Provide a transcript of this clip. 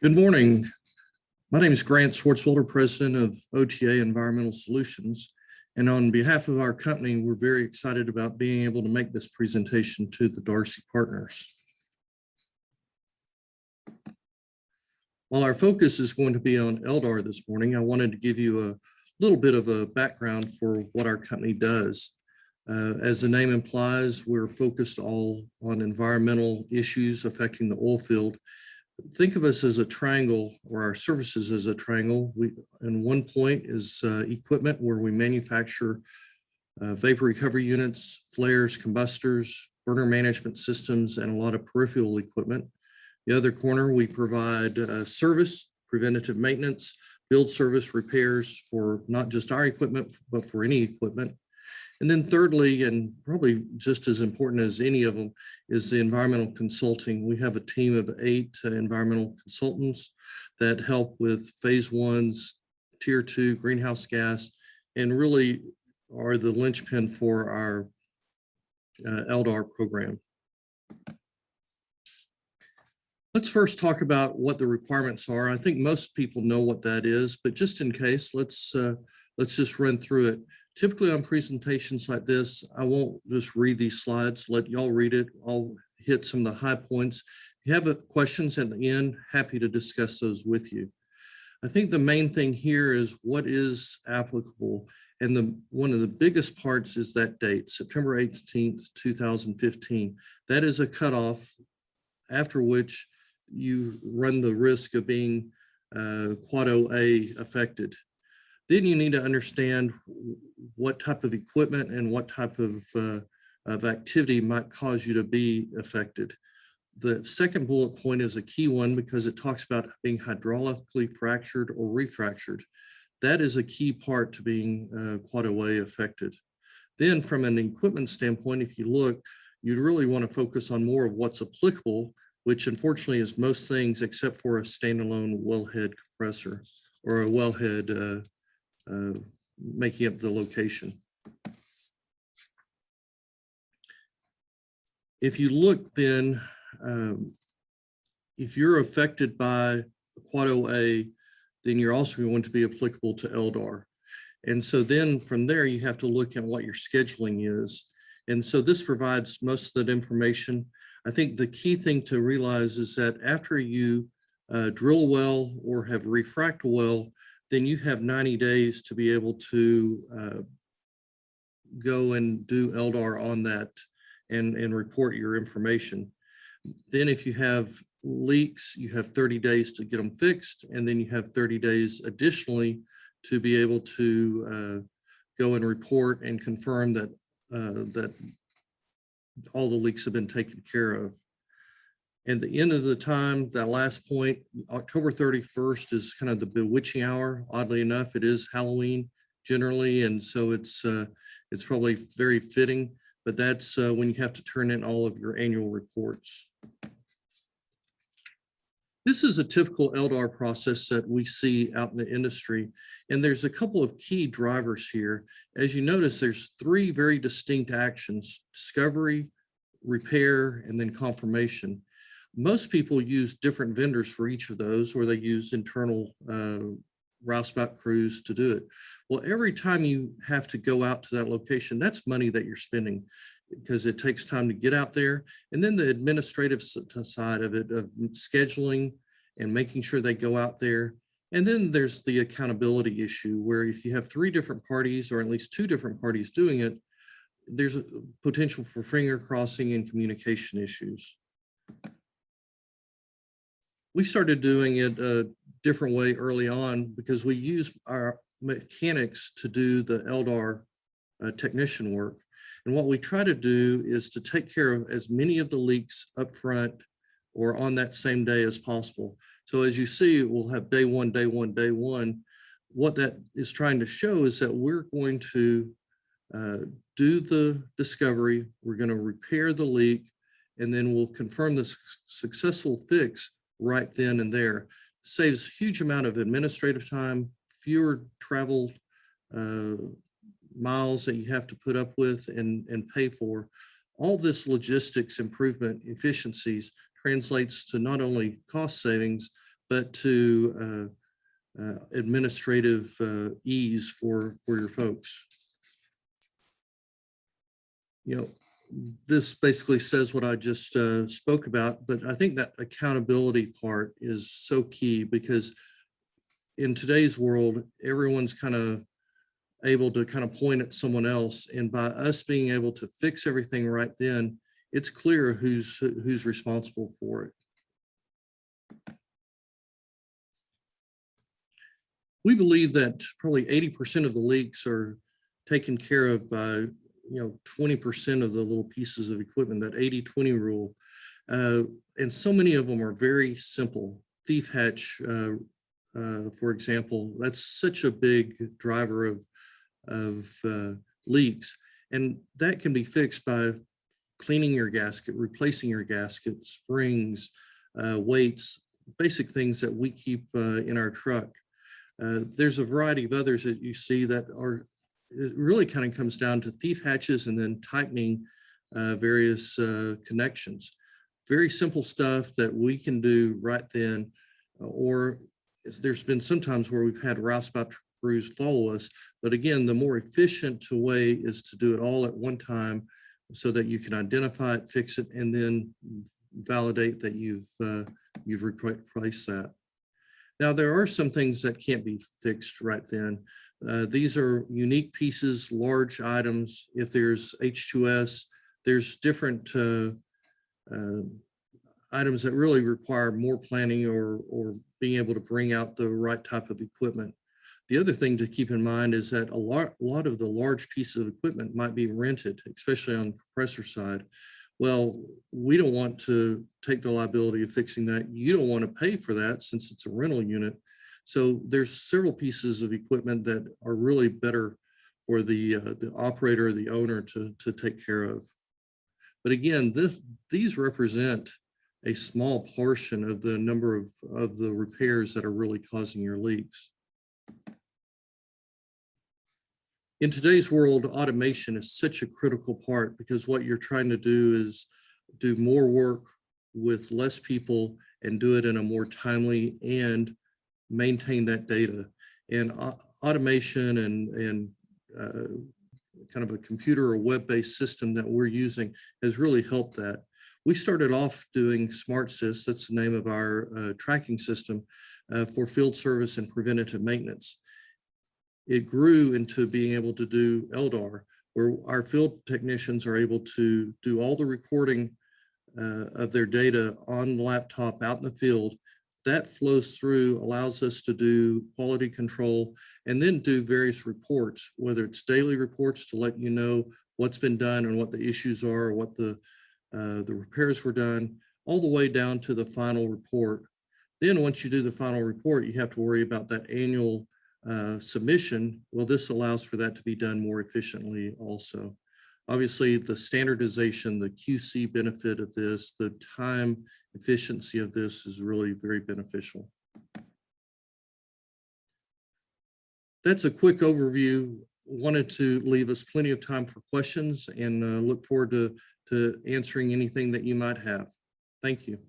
Good morning. My name is Grant Swartzwelder, president of OTA Environmental Solutions. And on behalf of our company, we're very excited about being able to make this presentation to the Darcy Partners. While our focus is going to be on LDAR this morning, I wanted to give you a little bit of a background for what our company does. As the name implies, we're focused all on environmental issues affecting the oil field. Think of us as a triangle, or our services as a triangle. And one point is equipment, where we manufacture vapor recovery units, flares, combustors, burner management systems, and a lot of peripheral equipment. The other corner, we provide service, preventative maintenance, field service, repairs for not just our equipment, but for any equipment. And then thirdly, and probably just as important as any of them, is the environmental consulting. We have a team of 8 environmental consultants that help with phase 1's, tier 2 greenhouse gas, and really are the linchpin for our LDAR program. Let's first talk about what the requirements are. I think most people know what that is, but just in case, let's just run through it. Typically on presentations like this, I won't just read these slides, let y'all read it. I'll hit some of the high points. If you have questions at the end, happy to discuss those with you. I think the main thing here is what is applicable. And one of the biggest parts is that date, September 18th, 2015. That is a cutoff after which you run the risk of being Quad OA affected. Then you need to understand what type of equipment and what type of activity might cause you to be affected. The second bullet point is a key one because it talks about being hydraulically fractured or refractured. That is a key part to being Quad OA affected. Then from an equipment standpoint, if you look, you'd really want to focus on more of what's applicable, which unfortunately is most things except for a standalone wellhead compressor or a wellhead making up the location. If you look then, if you're affected by Quad OA, then you're also going to be applicable to LDAR. And so then from there, you have to look at what your scheduling is. And so this provides most of that information. I think the key thing to realize is that after you drill a well or have refract a well, then you have 90 days to be able to go and do LDAR on that and report your information. Then if you have leaks, you have 30 days to get them fixed, and then you have 30 days additionally to be able to go and report and confirm that, that all the leaks have been taken care of. And the end of the time, that last point, October 31st is kind of the bewitching hour. Oddly enough, it is Halloween generally, and so it's probably very fitting, but that's when you have to turn in all of your annual reports. This is a typical LDAR process that we see out in the industry, and there's a couple of key drivers here. As you notice, there's 3 very distinct actions: discovery, repair, and then confirmation. Most people use different vendors for each of those, or they use internal roustabout crews to do it. Well, every time you have to go out to that location, that's money that you're spending because it takes time to get out there. And then the administrative side of it, of scheduling and making sure they go out there. And then there's the accountability issue where if you have 3 different parties, or at least 2 different parties doing it, there's a potential for finger crossing and communication issues. We started doing it a different way early on because we use our mechanics to do the LDAR technician work. And what we try to do is to take care of as many of the leaks up front or on that same day as possible. So as you see, we'll have day one, day one, day one. What that is trying to show is that we're going to do the discovery, we're going to repair the leak, and then we'll confirm the successful fix right then and there. Saves a huge amount of administrative time, fewer travel miles that you have to put up with and pay for. All this logistics improvement efficiencies translates to not only cost savings, but to administrative ease for your folks. You know, this basically says what I just spoke about, but I think that accountability part is so key, because in today's world, everyone's kind of able to kind of point at someone else. And by us being able to fix everything right then, it's clear who's responsible for it. We believe that probably 80% of the leaks are taken care of by 20% of the little pieces of equipment, that 80-20 rule. And so many of them are very simple. Thief hatch, for example, that's such a big driver of leaks. And that can be fixed by cleaning your gasket, replacing your gasket, springs, weights, basic things that we keep in our truck. There's a variety of others that you see that are, it really kind of comes down to thief hatches and then tightening various connections. Very simple stuff that we can do right then, or there's been some times where we've had rouseabout crews follow us. But again, the more efficient way is to do it all at one time so that you can identify it, fix it, and then validate that you've replaced that. Now, there are some things that can't be fixed right then. These are unique pieces, large items. If there's H2S, there's different items that really require more planning or being able to bring out the right type of equipment. The other thing to keep in mind is that a lot of the large pieces of equipment might be rented, especially on the compressor side. Well, we don't want to take the liability of fixing that. You don't want to pay for that since it's a rental unit. So there's several pieces of equipment that are really better for the operator, the owner to take care of. But again, these represent a small portion of the number of the repairs that are really causing your leaks. In today's world, automation is such a critical part, because what you're trying to do is do more work with less people and do it in a more timely and maintain that data. And automation and kind of a computer or web-based system that we're using has really helped that. We started off doing SmartSys, that's the name of our tracking system for field service and preventative maintenance. It grew into being able to do LDAR, where our field technicians are able to do all the recording of their data on the laptop out in the field. That flows through, allows us to do quality control, and then do various reports, whether it's daily reports to let you know what's been done and what the issues are, what the repairs were done, all the way down to the final report. Then once you do the final report, you have to worry about that annual submission. Well, this allows for that to be done more efficiently also. Obviously, the standardization, the QC benefit of this, the time efficiency of this is really very beneficial. That's a quick overview. Wanted to leave us plenty of time for questions, and look forward to answering anything that you might have. Thank you.